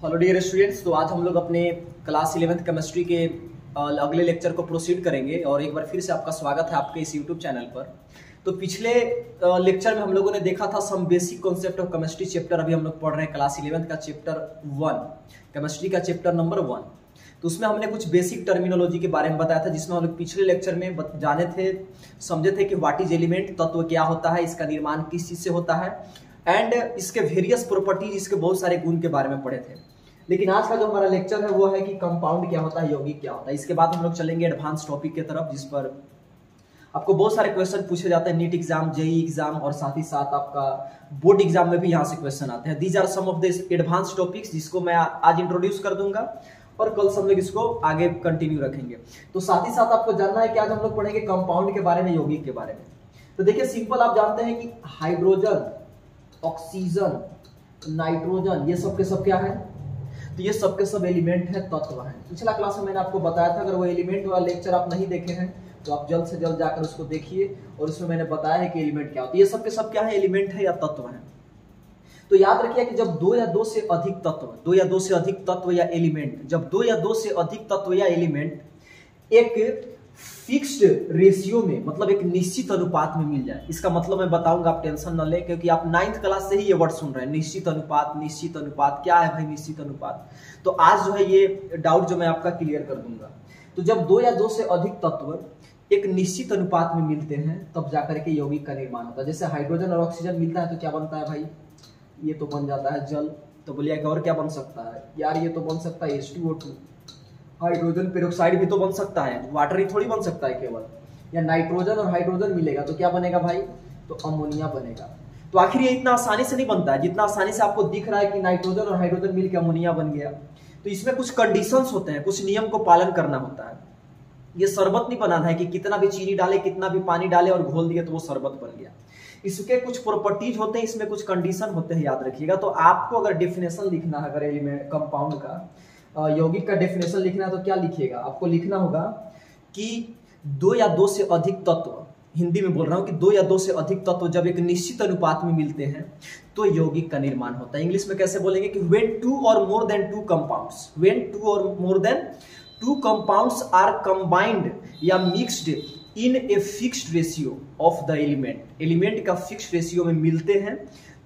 Hello dear students. तो आज हम लोग अपने क्लास 11th केमिस्ट्री के अगले लेक्चर को प्रोसीड करेंगे और एक बार फिर से आपका स्वागत है आपके इस यूट्यूब चैनल पर। तो पिछले लेक्चर में हम लोगों ने देखा था some basic concept of chemistry chapter. अभी हम लोग पढ़ रहे हैं क्लास 11th का चैप्टर 1, केमिस्ट्री का चैप्टर नंबर 1। तो उसमें हमने कुछ बेसिक टर्मिनोलॉजी के बारे में बताया था, जिसमें हम लोग पिछले लेक्चर में जाने थे, समझे थे कि व्हाट इज एलिमेंट, तत्व क्या होता है, इसका निर्माण किस चीज से होता है एंड इसके वेरियस प्रॉपर्टीज, इसके बहुत सारे गुण के बारे में पढ़े थे। लेकिन आज का जो हमारा लेक्चर है वो है कि कंपाउंड क्या होता है, यौगिक क्या होता है। इसके बाद हम लोग चलेंगे एडवांस टॉपिक की तरफ, जिस पर आपको बहुत सारे क्वेश्चन पूछे जाते हैं। नीट एग्जाम, जेई एग्जाम और साथ ही साथ आपका बोर्ड एग्जाम में भी यहाँ से क्वेश्चन आते हैं। These are some of the advance topics जिसको मैं आज इंट्रोड्यूस कर दूंगा और कल सब लोग इसको आगे कंटिन्यू रखेंगे। तो साथ ही साथ आपको जानना है कि आज हम लोग पढ़ेंगे कंपाउंड के बारे में, यौगिक के बारे में। तो देखिए सिंपल, आप जानते हैं कि हाइड्रोजन, ऑक्सीजन, नाइट्रोजन, ये सब के सब क्या है, तो ये सब के सब एलिमेंट है, तत्व है। पिछला क्लास में मैंने आपको बताया था, अगर वो एलिमेंट वाला लेक्चर आप नहीं देखे हैं तो आप जल्द से जल्द जाकर उसको देखिए, और उसमें मैंने बताया है कि एलिमेंट क्या होता है। ये सब के सब क्या है, एलिमेंट है या तत्व है। तो याद रखिए कि जब दो या दो से अधिक तत्व, दो या दो से अधिक तत्व या एलिमेंट, जब दो या दो से अधिक तत्व या एलिमेंट एक फिक्स्ड रेशियो में, मतलब एक निश्चित अनुपात में मिल जाए, इसका मतलब मैं बताऊंगा, आप टेंशन न लें, क्योंकि आप 9th क्लास से ही ये वर्ड सुन रहे हैं, निश्चित अनुपात। निश्चित अनुपात क्या है भाई, निश्चित अनुपात। तो आज जो है ये डाउट जो मैं आपका क्लियर कर दूंगा। तो जब दो या दो से अधिक तत्व एक निश्चित अनुपात में मिलते हैं तब जाकर के यौगिक का निर्माण होता है। जैसे हाइड्रोजन और ऑक्सीजन मिलता है तो क्या बनता है भाई, ये तो बन जाता है जल। तो बोलिए और क्या बन सकता है यार, ये तो बन सकता है H2O2, हाइड्रोजन पेरोक्साइड भी तो बन सकता है, वाटर ही थोड़ी बन सकता है केवल। या नाइट्रोजन और हाइड्रोजन मिलेगा तो क्या बनेगा भाई, तो अमोनिया बनेगा। तो आखिर ये इतना आसानी से नहीं बनता है जितना आसानी से आपको दिख रहा है कि नाइट्रोजन और हाइड्रोजन मिलकर अमोनिया बन गया। तो इसमें कुछ कंडीशंस होते हैं, कुछ नियम को पालन करना होता है। ये शरबत नहीं बनाना है कि कितना भी चीनी डाले, कितना भी पानी डाले और घोल दिया तो वो शरबत बन गया। इसके कुछ प्रॉपर्टीज होते हैं, इसमें कुछ कंडीशन होते हैं, याद रखिएगा। तो आपको अगर डेफिनेशन लिखना है, अगर एलिमेंट कंपाउंड का, यौगिक का डेफिनेशन लिखना है तो क्या लिखिएगा, आपको लिखना होगा कि दो या दो से अधिक तत्व, हिंदी में बोल रहा हूं कि दो या दो से अधिक तत्व जब एक निश्चित अनुपात में मिलते हैं तो यौगिक का निर्माण होता है। इंग्लिश में कैसे बोलेंगे कि when two or more than two compounds, when two or more than two compounds are combined या mixed in a fixed ratio of the element, element का फिक्स्ड रेशियो में मिलते हैं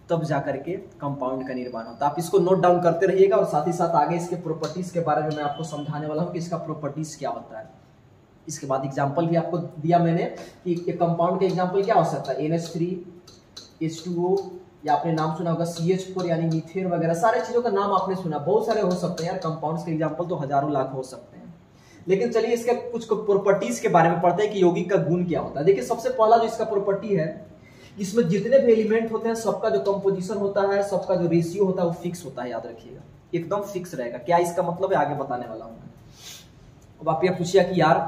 तब जाकर के कंपाउंड का निर्माण होता है। आप इसको नोट डाउन करते रहिएगा और साथ ही साथ आगे इसके प्रॉपर्टीज के बारे में मैं आपको समझाने वाला हूं कि इसका प्रॉपर्टीज क्या होता है। इसके बाद एग्जांपल भी आपको दिया मैंने कि एक कंपाउंड का एग्जांपल क्या हो सकता है, NH3, H2O, या आपने नाम सुना होगा CH4 यानी मीथेन वगैरह, सारे चीजों का नाम आपने सुना, बहुत सारे हो सकते हैं यार। कंपाउंड्स के एग्जाम्पल तो हजारों लाख हो सकते हैं। लेकिन चलिए इसके कुछ प्रॉपर्टीज के बारे में पढ़ते हैं कि यौगिक का गुण क्या होता है। देखिए सबसे पहला जो इसका प्रॉपर्टी है, इसमें जितने भी एलिमेंट होते हैं सबका जो कंपोजिशन होता है, सबका जो रेशियो होता है वो फिक्स होता है, याद रखिएगा, एकदम फिक्स रहेगा। क्या इसका मतलब है, आगे बताने वाला हूं। अब आप ये पूछिए कि यार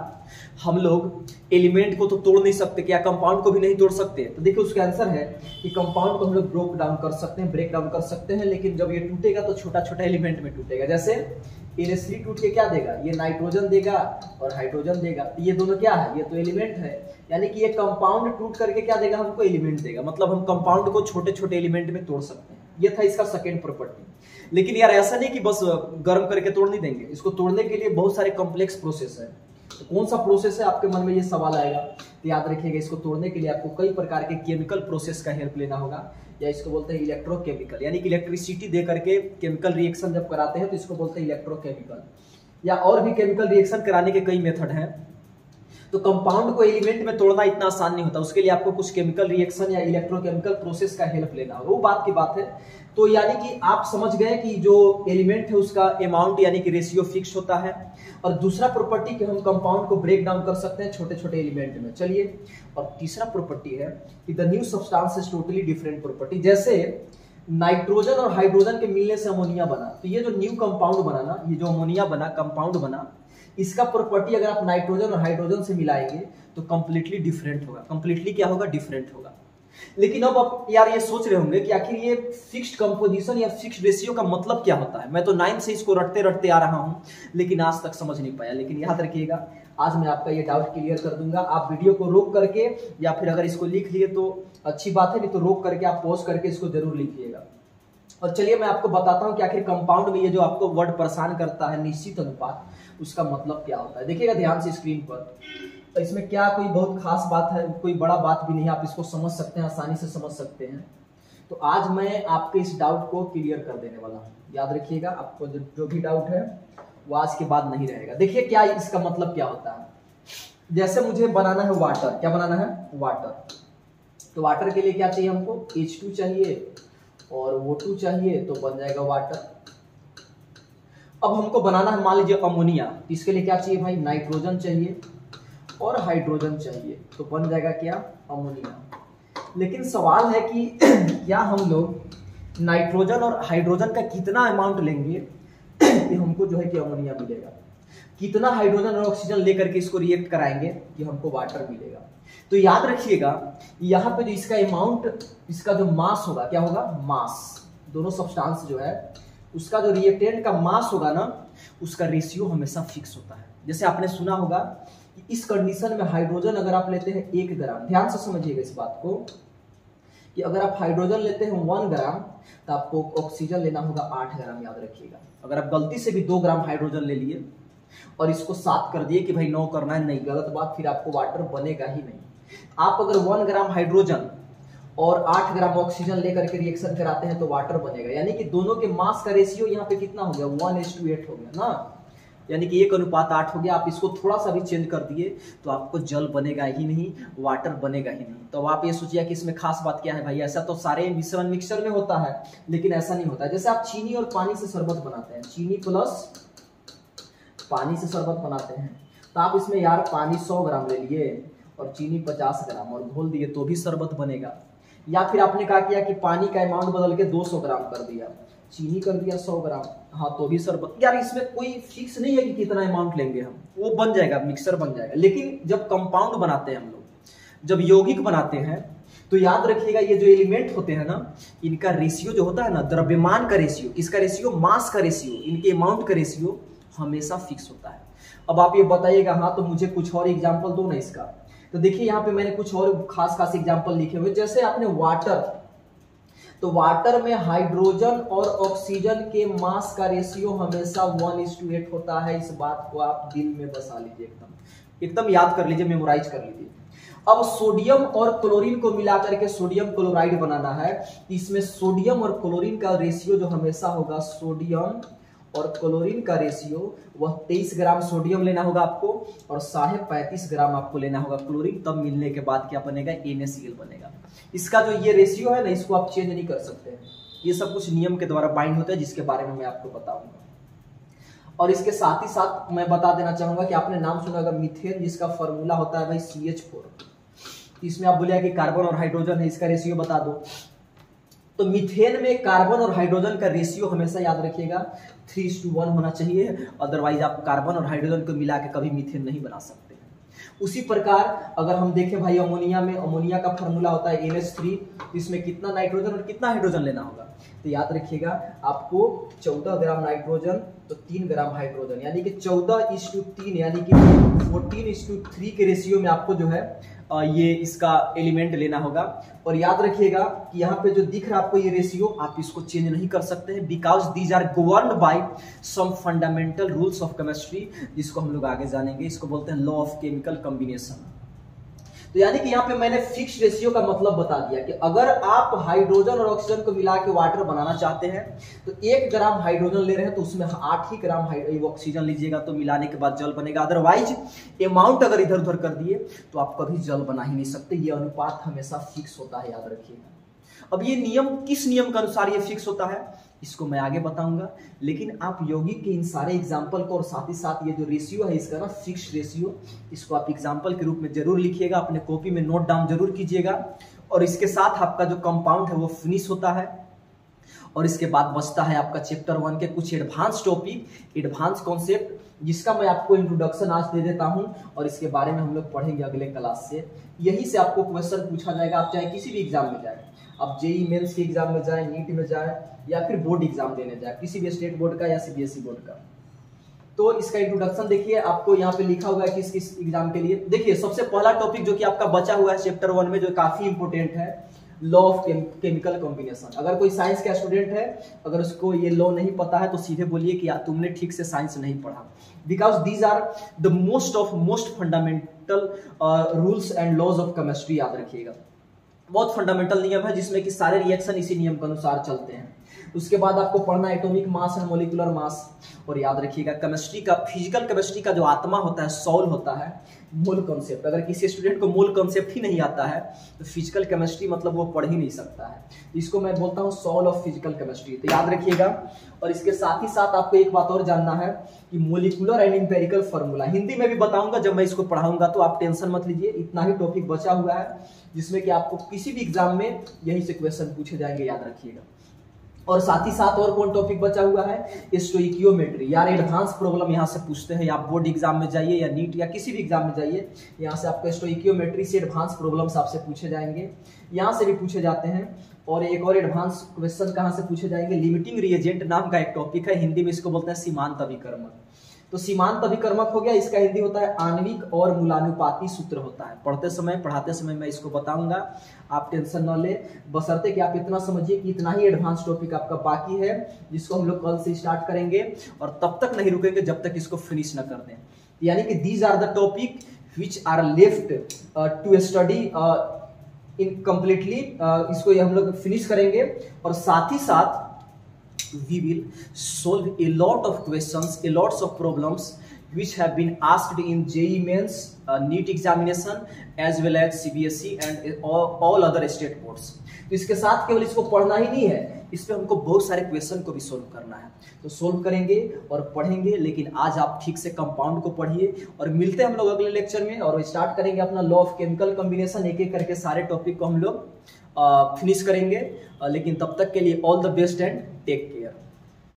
हम लोग एलिमेंट को तो तोड़ नहीं सकते, क्या कंपाउंड को भी नहीं तोड़ सकते? तो देखिए उसका आंसर है कि कंपाउंड को हम लोग ब्रेक डाउन कर सकते हैं, ब्रेक डाउन कर सकते हैं, लेकिन जब ये टूटेगा तो छोटा छोटा एलिमेंट में टूटेगा। जैसे NH3 टूट के क्या देगा, ये नाइट्रोजन देगा और हाइड्रोजन देगा। तो ये दोनों क्या है, ये तो एलिमेंट है, यानी कि ये कंपाउंड टूट करके क्या देगा, हमको एलिमेंट देगा। मतलब हम कंपाउंड को छोटे छोटे एलिमेंट में तोड़ सकते हैं। ये था इसका सेकेंड प्रॉपर्टी। लेकिन यार ऐसा नहीं कि बस गर्म करके तोड़ नहीं देंगे, इसको तोड़ने के लिए बहुत सारे कॉम्प्लेक्स प्रोसेस है। तो कौन सा प्रोसेस है, आपके मन में ये सवाल आएगा। तो याद रखिएगा इसको तोड़ने के लिए आपको कई प्रकार के केमिकल प्रोसेस का हेल्प लेना होगा, या इसको बोलते हैं इलेक्ट्रोकेमिकल, यानी कि इलेक्ट्रिसिटी दे करके केमिकल रिएक्शन जब कराते हैं तो इसको बोलते हैं इलेक्ट्रोकेमिकल, या और भी केमिकल रिएक्शन कराने के कई मेथड हैं। तो कंपाउंड को एलिमेंट में तोड़ना इतना आसान नहीं होता, उसके लिए आपको कुछ केमिकल रिएक्शन या इलेक्ट्रोकेमिकल प्रोसेस का हेल्प लेना होगा, वो बात की बात है। तो यानी कि आप समझ गए कि जो एलिमेंट है उसका अमाउंट यानी कि रेशियो फिक्स होता है। और दूसरा प्रॉपर्टी कि हम कंपाउंड को ब्रेक डाउन कर सकते हैं छोटे छोटे एलिमेंट में। चलिए, और तीसरा प्रॉपर्टी है कि the new substance is totally different property. जैसे नाइट्रोजन और हाइड्रोजन के मिलने से अमोनिया बना, तो ये जो न्यू कंपाउंड बना ना, ये जो अमोनिया बना, कंपाउंड बना, इसका प्रॉपर्टी अगर आप नाइट्रोजन और हाइड्रोजन से मिलाएंगे तो कंप्लीटली डिफरेंट होगा। कंप्लीटली क्या होगा, डिफरेंट होगा। लेकिन अब आप यार ये सोच रहे होंगे कि आखिर ये फिक्स्ड कंपोजिशन या फिक्स्ड रेशियो का मतलब क्या होता है। मैं तो 9 से इसको रटते रटते आ रहा हूं लेकिन आज तक समझ नहीं पाया। लेकिन याद रखिएगा आज मैं आपका ये डाउट क्लियर कर दूंगा। आप वीडियो को रोक करके या फिर अगर इसको लिख लिए तो अच्छी बात है, नहीं तो रोक करके आप पॉज करके इसको जरूर लिखिएगा। और चलिए मैं आपको बताता हूँ कि आखिर कंपाउंड में ये जो आपको वर्ड परेशान करता है निश्चित अनुपात, उसका मतलब क्या होता है। देखिएगा ध्यान से स्क्रीन पर, तो इसमें क्या कोई बहुत खास बात है, कोई बड़ा बात भी नहीं है, आप इसको समझ सकते हैं, आसानी से समझ सकते हैं। तो आज मैं आपके इस डाउट को क्लियर कर देने वाला हूँ। याद रखिएगा, आपको जो भी डाउट है वो आज के बाद नहीं रहेगा। देखिए क्या इसका मतलब क्या होता है। जैसे मुझे बनाना है वाटर, क्या बनाना है, वाटर। तो वाटर के लिए क्या चाहिए हमको, H2 चाहिए और O2 चाहिए, तो बन जाएगा वाटर। अब हमको बनाना है मान लीजिए अमोनिया, तो इसके लिए क्या चाहिए भाई, नाइट्रोजन चाहिए और हाइड्रोजन चाहिए, तो बन जाएगा क्या, अमोनिया। लेकिन सवाल है कि क्या हम लोग नाइट्रोजन और हाइड्रोजन का कितना अमाउंट लेंगे कि हमको जो है कि अमोनिया मिलेगा, कितना हाइड्रोजन और ऑक्सीजन लेकर के इसको रिएक्ट कराएंगे कि हमको वाटर मिलेगा। तो याद रखिएगा यहाँ पे जो इसका अमाउंट, इसका जो मास होगा, क्या होगा, मास, दोनों सब्सटेंस जो है उसका जो रिएक्टेंट का मास होगा ना, उसका रेशियो हमेशा फिक्स होता है। जैसे आपने सुना होगा कि इस कंडीशन में हाइड्रोजन अगर आप लेते हैं 1 ग्राम, ध्यान से समझिएगा इस बात को, कि अगर आप हाइड्रोजन लेते हैं 1 ग्राम तो आपको ऑक्सीजन लेना होगा 8 ग्राम। याद रखिएगा, अगर आप गलती से भी 2 ग्राम हाइड्रोजन ले लिए और इसको 7 कर दिए कि भाई 9 करना है, नहीं, गलत बात, फिर आपको वाटर बनेगा ही नहीं। आप अगर 1 ग्राम हाइड्रोजन और 8 ग्राम ऑक्सीजन लेकर के रिएक्शन कराते हैं तो वाटर बनेगा। यानी कि दोनों के मास का रेशियो यहाँ पे कितना हो गया, 1:8 हो गया ना, यानी कि 1:8 हो गया। आप इसको थोड़ा सा भी चेंज कर दिए तो आपको जल बनेगा ही नहीं, वाटर बनेगा ही नहीं। तो अब आप ये सोचिए कि इसमें खास बात क्या है भाई, ऐसा तो सारे मिश्रण मिक्सर में होता है, लेकिन ऐसा नहीं होता है। जैसे आप चीनी और पानी से शरबत बनाते हैं, चीनी प्लस पानी से शरबत बनाते हैं, तो आप इसमें यार पानी 100 ग्राम ले लिए और चीनी 50 ग्राम और घोल दिए तो भी शरबत बनेगा। या फिर आपने कहा किया कि पानी का अमाउंट बदल के 200 ग्राम कर दिया, चीनी कर दिया 100 ग्राम, हाँ तो भी शरबत। यार इसमें कोई फिक्स नहीं है कि कितना अमाउंट लेंगे हम, वो बन जाएगा, मिक्सर बन जाएगा। लेकिन जब कंपाउंड बनाते हैं हम लोग, जब यौगिक बनाते हैं, तो याद रखिएगा ये जो एलिमेंट होते हैं ना, इनका रेशियो जो होता है ना, द्रव्यमान का रेशियो, किसका रेशियो, मास का रेशियो, इनके अमाउंट का रेशियो हमेशा फिक्स होता है। अब आप ये बताइएगा हाँ तो मुझे कुछ और एग्जाम्पल दो ना इसका। तो देखिए यहाँ पे मैंने कुछ और खास खास एग्जाम्पल लिखे हुए। जैसे आपने वाटर, तो वाटर में हाइड्रोजन और ऑक्सीजन के मास का रेशियो हमेशा 1:8 होता है। इस बात को आप दिल में बसा लीजिए, एकदम एकदम याद कर लीजिए, मेमोराइज कर लीजिए। अब सोडियम और क्लोरीन को मिलाकर के सोडियम क्लोराइड बनाना है, इसमें सोडियम और क्लोरीन का रेशियो जो हमेशा होगा, सोडियम और क्लोरीन का रेशियो वह 23 ग्राम सोडियम लेना होगा आपको और 35.5 ग्राम आपको लेना होगा क्लोरीन। तब मिलने के बाद क्या बनेगा, NaCl बनेगा। इसका जो ये रेशियो है ना, इसको आप चेंज नहीं कर सकते हैं। ये सब कुछ नियम के द्वारा बाइंड होता है, जिसके बारे में मैं आपको बताऊंगा। और इसके साथ ही साथ मैं बता देना चाहूंगा कि आपने नाम सुना होगा मीथेन, जिसका फॉर्मूला होता है भाई CH4। इसमें आप बोलिए कि कार्बन और हाइड्रोजन है, इसका रेशियो बता दो। तो मीथेन में कार्बन और हाइड्रोजन का रेशियो हमेशा याद रखिएगा 3:1 होना चाहिए, अदरवाइज आप कार्बन और हाइड्रोजन को मिला के कभी मीथेन नहीं बना सकते। उसी प्रकार अगर हम देखें भाई अमोनिया में, अमोनिया का फॉर्मूला होता है NH3, इसमें कितना नाइट्रोजन और कितना हाइड्रोजन लेना होगा। तो याद रखिएगा आपको 14 ग्राम नाइट्रोजन तो 3 ग्राम हाइड्रोजन, यानी कि 14:3, यानी कि 14:3 के रेशियो में आपको जो है ये इसका एलिमेंट लेना होगा। और याद रखिएगा कि यहाँ पे जो दिख रहा है आपको ये रेशियो, आप इसको चेंज नहीं कर सकते हैं, because these are governed by some fundamental rules of chemistry, जिसको हम लोग आगे जानेंगे। इसको बोलते हैं लॉ ऑफ केमिकल कॉम्बिनेशन। तो यानी कि यहाँ पे मैंने फिक्स रेशियो का मतलब बता दिया कि अगर आप हाइड्रोजन और ऑक्सीजन को मिला के वाटर बनाना चाहते हैं तो 1 ग्राम हाइड्रोजन ले रहे हैं तो उसमें 8 ही ग्राम ऑक्सीजन लीजिएगा, तो मिलाने के बाद जल बनेगा। अदरवाइज अमाउंट अगर इधर उधर कर दिए तो आप कभी जल बना ही नहीं सकते। ये अनुपात हमेशा फिक्स होता है, याद रखिएगा। अब ये नियम किस नियम के अनुसार ये फिक्स होता है, इसको मैं आगे बताऊंगा। लेकिन आप यौगिक के इन सारे एग्जाम्पल को और साथ ही साथ ये जो रेशियो है इसका ना, फिक्स रेशियो, इसको आप एग्जाम्पल के रूप में जरूर लिखिएगा, अपने कॉपी में नोट डाउन जरूर कीजिएगा। और इसके साथ आपका जो कंपाउंड है वो फिनिश होता है। और इसके बाद बचता है आपका चैप्टर 1 के कुछ एडवांस टॉपिक, एडवांस कॉन्सेप्ट, जिसका मैं आपको इंट्रोडक्शन आज दे देता हूं और इसके बारे में हम लोग पढ़ेंगे अगले क्लास से। यही से आपको क्वेश्चन पूछा जाएगा, आप चाहे किसी भी एग्जाम में जाए, आप जेईई मेंस के एग्जाम में जाए, नीट में जाए, या फिर बोर्ड एग्जाम देने जाए, किसी भी स्टेट बोर्ड का या CBSE बोर्ड का। तो इसका इंट्रोडक्शन देखिए, आपको यहाँ पे लिखा हुआ है किस किस एग्जाम के लिए। देखिए सबसे पहला टॉपिक जो कि आपका बचा हुआ है चैप्टर 1 में, जो काफी इंपोर्टेंट है, लॉ ऑफ केमिकल कॉम्बिनेशन। अगर कोई साइंस का स्टूडेंट है, अगर उसको ये लॉ नहीं पता है तो सीधे बोलिए कि यार तुमने ठीक से साइंस नहीं पढ़ा, because these are the most fundamental rules and laws of chemistry. याद रखिएगा, बहुत फंडामेंटल नियम है जिसमें कि सारे रिएक्शन इसी नियम के अनुसार चलते हैं। उसके बाद आपको पढ़ना atomic mass and molecular mass. और याद रखिएगा केमिस्ट्री का, फिजिकल केमिस्ट्री का जो आत्मा होता है, सोल होता है, मोल कॉन्सेप्ट। अगर किसी स्टूडेंट को मोल कॉन्सेप्ट ही नहीं आता है तो फिजिकल केमिस्ट्री मतलब वो पढ़ ही नहीं सकता है। इसको मैं बोलता हूँ सोल ऑफ फिजिकल केमिस्ट्री, तो याद रखिएगा। और इसके साथ ही साथ आपको एक बात और जानना है कि molecular and empirical formula Hindi में भी बताऊंगा जब मैं इसको पढ़ाऊंगा, तो आप टेंशन मत लीजिए। इतना ही टॉपिक बचा हुआ है जिसमें कि आपको किसी भी एग्जाम में यही से क्वेश्चन पूछे जाएंगे, याद रखिएगा। और साथ ही साथ और कौन टॉपिक बचा हुआ है, स्टोइकियोमेट्री। यार एडवांस प्रॉब्लम यहाँ से पूछते हैं, आप बोर्ड एग्जाम में जाइए या नीट या किसी भी एग्जाम में जाइए, यहाँ से आपको स्टोइकियोमेट्री से एडवांस प्रॉब्लम्स आपसे पूछे जाएंगे, यहाँ से भी पूछे जाते हैं। और एक और एडवांस क्वेश्चन कहाँ से पूछे जाएंगे, लिमिटिंग रिएजेंट नाम का एक टॉपिक है, हिंदी में इसको बोलते हैं सीमांत अभिकर्मक। तो सीमांत अभिकर्मक हो गया, इसका हिंदी होता है आणविक और मूलानुपाती सूत्र होता है। पढ़ाते समय मैं इसको बताऊंगा, आप टेंशन न ले, बशर्ते कि आप इतना समझिए कि इतना ही एडवांस टॉपिक आपका बाकी है जिसको हम लोग कल से स्टार्ट करेंगे और तब तक नहीं रुकेंगे जब तक इसको फिनिश न कर दें। यानी कि these are the topic which are left to study in completely, इसको हम लोग फिनिश करेंगे। और साथ ही साथ we will solve a lot of questions, a lots of problems which have been asked in JEE Mains, NEET examination as well as CBSE and all other state boards। तो इसके साथ केवल इसको पढ़ना ही नहीं है, इस पे हमको बहुत सारे क्वेश्चन को भी सोल्व करना है। तो सोल्व करेंगे और पढ़ेंगे, लेकिन आज आप ठीक से कंपाउंड को पढ़िए। और मिलते हैं हम लोग अगले लेक्चर में और स्टार्ट करेंगे अपना लॉ ऑफ केमिकल कॉम्बिनेशन। एक एक करके सारे टॉपिक को हम लोग फिनिश करेंगे। लेकिन तब तक के लिए all the best and take care.